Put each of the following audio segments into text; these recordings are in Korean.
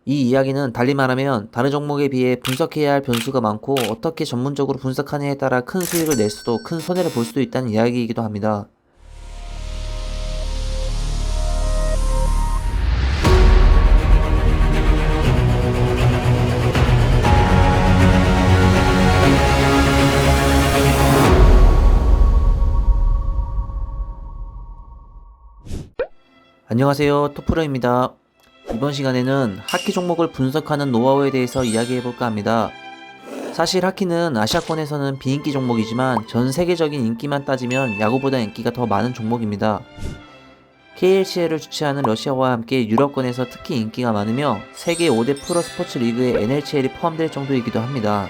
이 이야기는 달리 말하면 다른 종목에 비해 분석해야 할 변수가 많고 어떻게 전문적으로 분석하느냐에 따라 큰 수익을 낼 수도 큰 손해를 볼 수도 있다는 이야기이기도 합니다. 안녕하세요, 토프로입니다. 이번 시간에는 하키 종목을 분석하는 노하우에 대해서 이야기해볼까 합니다. 사실 하키는 아시아권에서는 비인기 종목이지만 전 세계적인 인기만 따지면 야구보다 인기가 더 많은 종목입니다. KLCL을 주최하는 러시아와 함께 유럽권에서 특히 인기가 많으며 세계 5대 프로 스포츠 리그에 NHL이 포함될 정도이기도 합니다.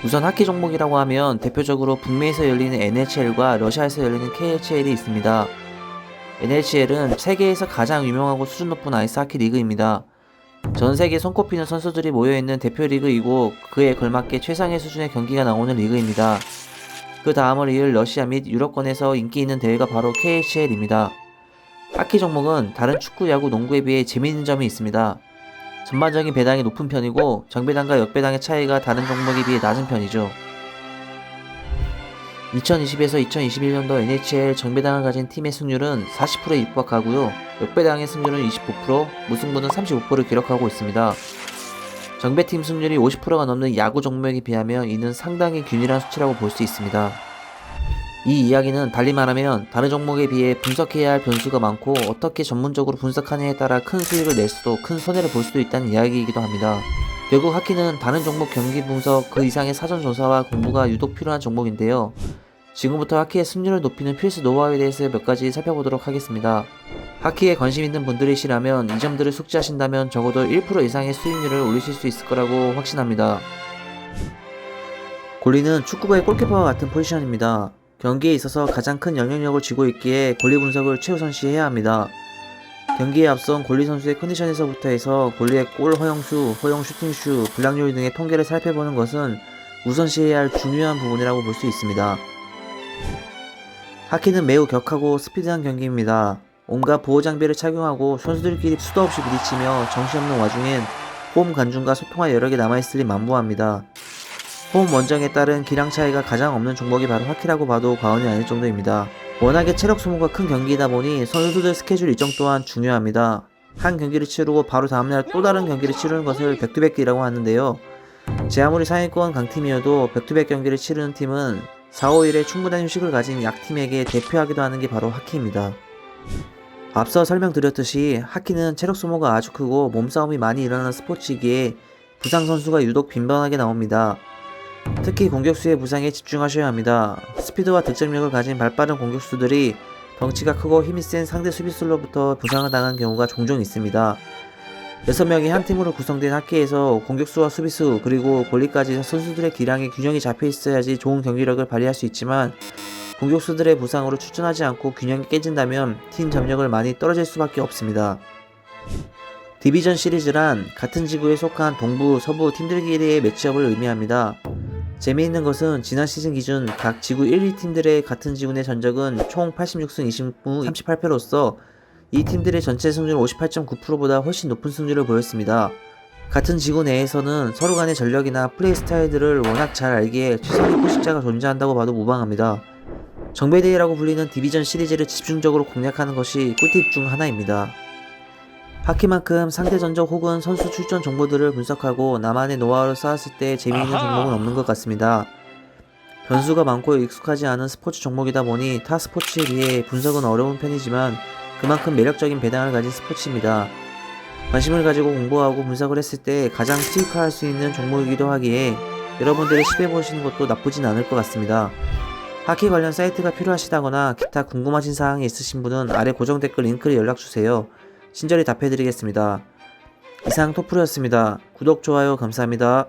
우선 하키 종목이라고 하면 대표적으로 북미에서 열리는 NHL과 러시아에서 열리는 KLCL이 있습니다. NHL은 세계에서 가장 유명하고 수준 높은 아이스하키 리그입니다. 전 세계 손꼽히는 선수들이 모여있는 대표 리그이고 그에 걸맞게 최상의 수준의 경기가 나오는 리그입니다. 그 다음을 이을 러시아 및 유럽권에서 인기 있는 대회가 바로 KHL입니다. 하키 종목은 다른 축구, 야구, 농구에 비해 재미있는 점이 있습니다. 전반적인 배당이 높은 편이고 정배당과 역배당의 차이가 다른 종목에 비해 낮은 편이죠. 2020에서 2021년도 NHL 정배당을 가진 팀의 승률은 40%에 육박하고요. 역배당의 승률은 29%, 무승부는 35%를 기록하고 있습니다. 정배팀 승률이 50%가 넘는 야구 종목에 비하면 이는 상당히 균일한 수치라고 볼 수 있습니다. 이 이야기는 달리 말하면 다른 종목에 비해 분석해야 할 변수가 많고 어떻게 전문적으로 분석하느냐에 따라 큰 수익을 낼 수도 큰 손해를 볼 수도 있다는 이야기이기도 합니다. 결국 하키는 다른 종목 경기 분석 그 이상의 사전 조사와 공부가 유독 필요한 종목인데요. 지금부터 하키의 승률을 높이는 필수 노하우에 대해서 몇 가지 살펴보도록 하겠습니다. 하키에 관심 있는 분들이시라면 이 점들을 숙지하신다면 적어도 1% 이상의 수익률을 올리실 수 있을 거라고 확신합니다. 골리는 축구부의 골키퍼와 같은 포지션입니다. 경기에 있어서 가장 큰 영향력을 쥐고 있기에 골리 분석을 최우선시해야 합니다. 경기에 앞선 골리 선수의 컨디션에서부터 해서 골리의 골 허용수, 허용 슈팅수, 블락률 등의 통계를 살펴보는 것은 우선시해야 할 중요한 부분이라고 볼 수 있습니다. 하키는 매우 격하고 스피드한 경기입니다. 온갖 보호장비를 착용하고 선수들끼리 수도 없이 부딪히며 정신없는 와중엔 홈 관중과 소통할 여력이 남아있으리 만무합니다. 홈 원정에 따른 기량 차이가 가장 없는 종목이 바로 하키라고 봐도 과언이 아닐 정도입니다. 워낙에 체력 소모가 큰 경기이다 보니 선수들 스케줄 일정 또한 중요합니다. 한 경기를 치르고 바로 다음날 또 다른 경기를 치르는 것을 백투백이라고 하는데요. 제 아무리 상위권 강팀이어도 백투백 경기를 치르는 팀은 4, 5일에 충분한 휴식을 가진 약팀에게 대표하기도 하는 게 바로 하키입니다. 앞서 설명드렸듯이 하키는 체력 소모가 아주 크고 몸싸움이 많이 일어나는 스포츠이기에 부상 선수가 유독 빈번하게 나옵니다. 특히 공격수의 부상에 집중하셔야 합니다. 스피드와 득점력을 가진 발빠른 공격수들이 덩치가 크고 힘이 센 상대 수비수로부터 부상을 당한 경우가 종종 있습니다. 6명이 한 팀으로 구성된 하키에서 공격수와 수비수 그리고 골리까지 선수들의 기량에 균형이 잡혀 있어야지 좋은 경기력을 발휘할 수 있지만 공격수들의 부상으로 출전하지 않고 균형이 깨진다면 팀 전력을 많이 떨어질 수밖에 없습니다. 디비전 시리즈란 같은 지구에 속한 동부, 서부 팀들끼리의 매치업을 의미합니다. 재미있는 것은 지난 시즌 기준 각 지구 1, 2팀들의 같은 지구 내 전적은 총 86승 20무 38패로서 이 팀들의 전체 승률 58.9%보다 훨씬 높은 승률을 보였습니다. 같은 지구 내에서는 서로 간의 전력이나 플레이 스타일들을 워낙 잘 알기에 최상의 포식자가 존재한다고 봐도 무방합니다. 정배대회라고 불리는 디비전 시리즈를 집중적으로 공략하는 것이 꿀팁 중 하나입니다. 하키만큼 상대 전적 혹은 선수 출전 정보들을 분석하고 나만의 노하우를 쌓았을 때 재미있는 종목은 없는 것 같습니다. 변수가 많고 익숙하지 않은 스포츠 종목이다 보니 타 스포츠에 비해 분석은 어려운 편이지만 그만큼 매력적인 배당을 가진 스포츠입니다. 관심을 가지고 공부하고 분석을 했을 때 가장 수익화할 수 있는 종목이기도 하기에 여러분들이 시도해보시는 것도 나쁘진 않을 것 같습니다. 하키 관련 사이트가 필요하시다거나 기타 궁금하신 사항이 있으신 분은 아래 고정 댓글 링크를 연락주세요. 친절히 답해드리겠습니다. 이상 토프로였습니다. 구독, 좋아요 감사합니다.